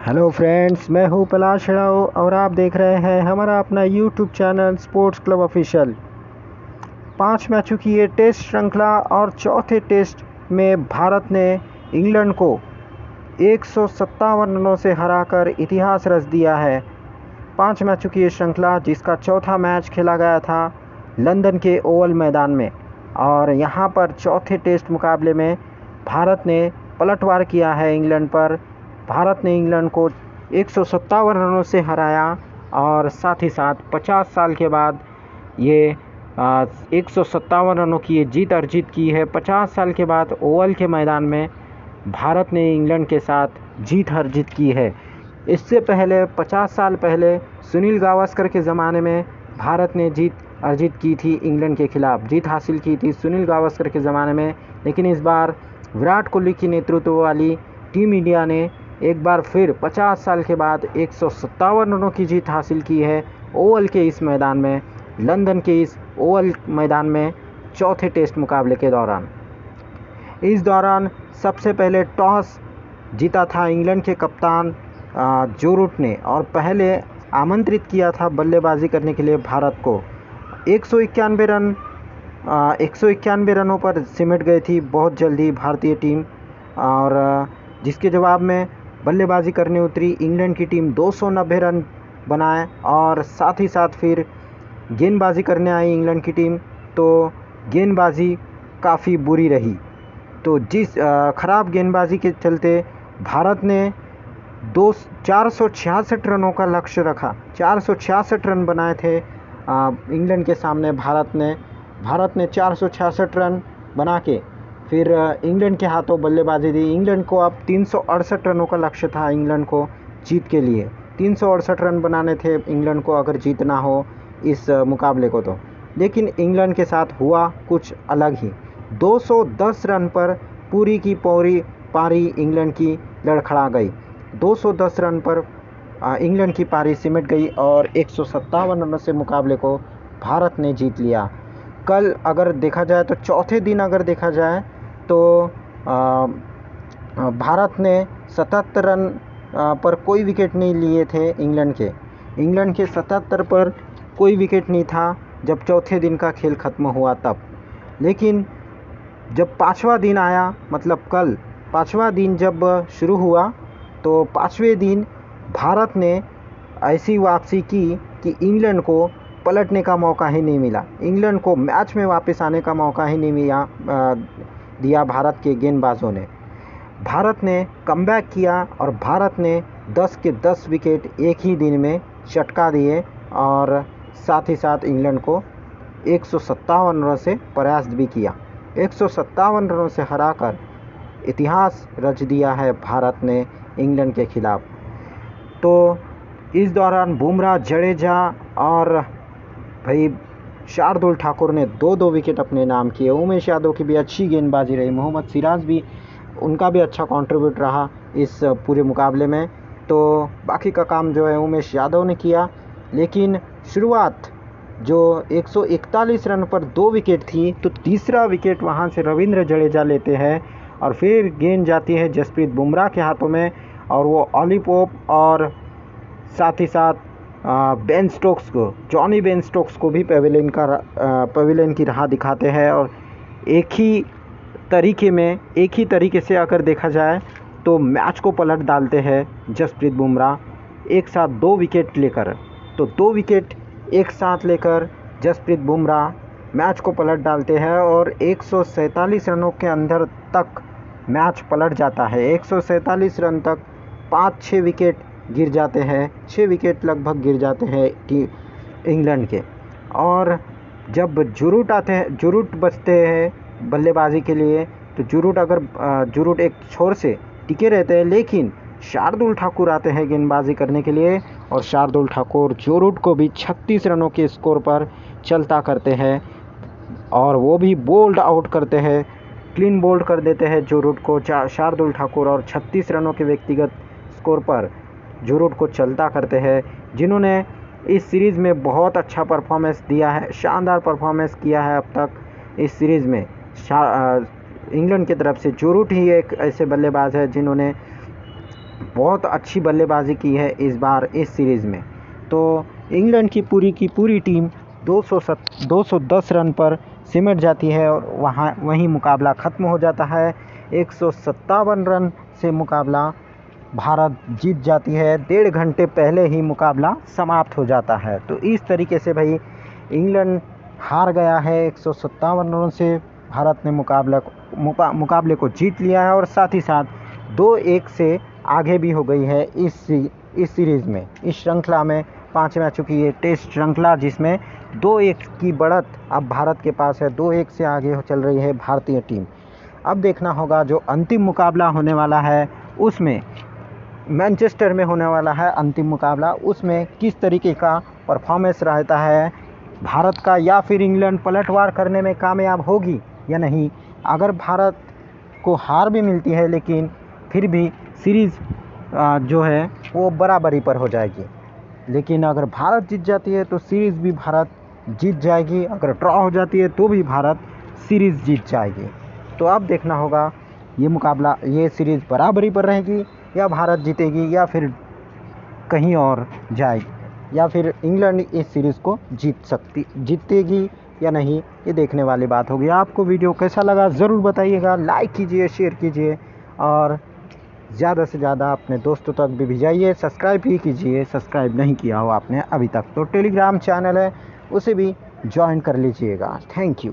Hello friends, मैं हूं पलाश राव और आप देख रहे हैं हमारा अपना YouTube channel sports club official. 5 मैचों की ये टेस्ट श्रृंखला और चौथे टेस्ट में भारत ने इंग्लैंड को 157 रनों से हराकर इतिहास रच दिया है। 5 मैचों की ये श्रृंखला जिसका चौथा मैच खेला गया था लंदन के ओवल मैदान में, और यहाँ पर चौथे टेस्ट मुकाबले में भारत ने पलटवार किया है इंग्लैंड पर। भारत ने इंग्लैंड को 157 रनों से हराया और साथ ही साथ 50 साल के बाद ये 157 रनों की ये जीत अर्जित की है। 50 साल के बाद ओवल के मैदान में भारत ने इंग्लैंड के साथ जीत अर्जित की है। इससे पहले 50 साल पहले सुनील गावस्कर के ज़माने में भारत ने जीत अर्जित की थी इंग्लैंड के खिलाफ, जीत हासिल की थी सुनील गावस्कर के ज़माने में। लेकिन इस बार विराट कोहली की नेतृत्व वाली टीम इंडिया ने एक बार फिर 50 साल के बाद 157 रनों की जीत हासिल की है ओवल के इस मैदान में, लंदन के इस ओवल मैदान में चौथे टेस्ट मुकाबले के दौरान। इस दौरान सबसे पहले टॉस जीता था इंग्लैंड के कप्तान जो रूट ने, और पहले आमंत्रित किया था बल्लेबाजी करने के लिए भारत को। 191 रनों पर सिमट गई थी बहुत जल्दी भारतीय टीम, और जिसके जवाब में बल्लेबाजी करने उतरी इंग्लैंड की टीम 290 रन बनाए, और साथ ही साथ फिर गेंदबाजी करने आई इंग्लैंड की टीम, तो गेंदबाजी काफ़ी बुरी रही। तो जिस ख़राब गेंदबाजी के चलते भारत ने 466 रनों का लक्ष्य रखा। 466 रन बनाए थे इंग्लैंड के सामने भारत ने 466 रन बना के फिर इंग्लैंड के हाथों बल्लेबाजी दी। इंग्लैंड को अब 368 रनों का लक्ष्य था इंग्लैंड को जीत के लिए। 368 रन बनाने थे इंग्लैंड को अगर जीतना हो इस मुकाबले को तो। लेकिन इंग्लैंड के साथ हुआ कुछ अलग ही। 210 रन पर पूरी की पूरी पारी इंग्लैंड की लड़खड़ा गई। 210 रन पर इंग्लैंड की पारी सिमट गई और 157 रनों से मुकाबले को भारत ने जीत लिया। कल अगर देखा जाए तो चौथे दिन अगर देखा जाए तो भारत ने 77 रन पर कोई विकेट नहीं लिए थे इंग्लैंड के 77 पर कोई विकेट नहीं था जब चौथे दिन का खेल ख़त्म हुआ तब। लेकिन जब पाँचवा दिन आया, मतलब कल पाँचवा दिन जब शुरू हुआ, तो पाँचवें दिन भारत ने ऐसी वापसी की कि इंग्लैंड को पलटने का मौका ही नहीं मिला। इंग्लैंड को मैच में वापस आने का मौका ही नहीं दिया भारत के गेंदबाजों ने। भारत ने कमबैक किया और भारत ने 10 के 10 विकेट एक ही दिन में चटका दिए, और साथ ही साथ इंग्लैंड को 157 रनों से परास्त भी किया। 157 रनों से हराकर इतिहास रच दिया है भारत ने इंग्लैंड के खिलाफ। तो इस दौरान बुमराह, जडेजा और भाई शार्दुल ठाकुर ने 2-2 विकेट अपने नाम किए। उमेश यादव की भी अच्छी गेंदबाजी रही, मोहम्मद सिराज भी, उनका भी अच्छा कंट्रीब्यूट रहा इस पूरे मुकाबले में। तो बाकी का काम जो है उमेश यादव ने किया। लेकिन शुरुआत जो 141 रन पर 2 विकेट थी, तो तीसरा विकेट वहां से रविंद्र जडेजा लेते हैं और फिर गेंद जाती है जसप्रीत बुमराह के हाथों में, और वो ऑली पोप और साथ ही साथ जॉनी बेन स्टोक्स को भी पवेलियन की राह दिखाते हैं। और एक ही तरीके से अगर देखा जाए तो मैच को पलट डालते हैं जसप्रीत बुमराह एक साथ 2 विकेट लेकर। तो 2 विकेट एक साथ लेकर जसप्रीत बुमराह मैच को पलट डालते हैं और 147 रनों के अंदर तक मैच पलट जाता है। 147 रन तक 5-6 विकेट गिर जाते हैं, 6 विकेट लगभग गिर जाते हैं इंग्लैंड के। और जब जुरूट बचते हैं बल्लेबाजी के लिए, तो जुरूट एक छोर से टिके रहते हैं, लेकिन शार्दुल ठाकुर आते हैं गेंदबाजी करने के लिए, और शार्दुल ठाकुर जुरूट को भी 36 रनों के स्कोर पर चलता करते हैं, और वो भी बोल्ड आउट करते हैं, क्लीन बोल्ड कर देते हैं जुरूट को शार्दुल ठाकुर, और 36 रनों के व्यक्तिगत स्कोर पर जुरूट को चलता करते हैं, जिन्होंने इस सीरीज़ में बहुत अच्छा परफॉर्मेंस दिया है, शानदार परफॉर्मेंस किया है अब तक इस सीरीज़ में। इंग्लैंड की तरफ से जुरूट ही एक ऐसे बल्लेबाज है जिन्होंने बहुत अच्छी बल्लेबाजी की है इस बार इस सीरीज़ में। तो इंग्लैंड की पूरी टीम 210 रन पर सिमट जाती है और वहीं मुकाबला ख़त्म हो जाता है। 157 रन से मुकाबला भारत जीत जाती है। 1.5 घंटे पहले ही मुकाबला समाप्त हो जाता है। तो इस तरीके से भाई इंग्लैंड हार गया है। 157 रनों से भारत ने मुकाबले को जीत लिया है और साथ ही साथ 2-1 से आगे भी हो गई है इस सीरीज़ में, इस श्रृंखला में। 5 मैचों की ये टेस्ट श्रृंखला जिसमें 2-1 की बढ़त अब भारत के पास है। 2-1 से आगे चल रही है भारतीय टीम। अब देखना होगा जो अंतिम मुकाबला होने वाला है उसमें, मैनचेस्टर में होने वाला है अंतिम मुकाबला, उसमें किस तरीके का परफॉर्मेंस रहता है भारत का, या फिर इंग्लैंड पलटवार करने में कामयाब होगी या नहीं। अगर भारत को हार भी मिलती है लेकिन फिर भी सीरीज़ जो है वो बराबरी पर हो जाएगी। लेकिन अगर भारत जीत जाती है तो सीरीज़ भी भारत जीत जाएगी, अगर ड्रॉ हो जाती है तो भी भारत सीरीज़ जीत जाएगी। तो अब देखना होगा ये सीरीज़ बराबरी पर रहेगी या भारत जीतेगी या फिर कहीं और जाएगी, या फिर इंग्लैंड इस सीरीज़ को जीतेगी या नहीं, ये देखने वाली बात होगी। आपको वीडियो कैसा लगा ज़रूर बताइएगा, लाइक कीजिए, शेयर कीजिए और ज़्यादा से ज़्यादा अपने दोस्तों तक भी भेजाइए। सब्सक्राइब भी कीजिए, सब्सक्राइब नहीं किया हो आपने अभी तक तो टेलीग्राम चैनल है उसे भी ज्वाइन कर लीजिएगा। Thank you.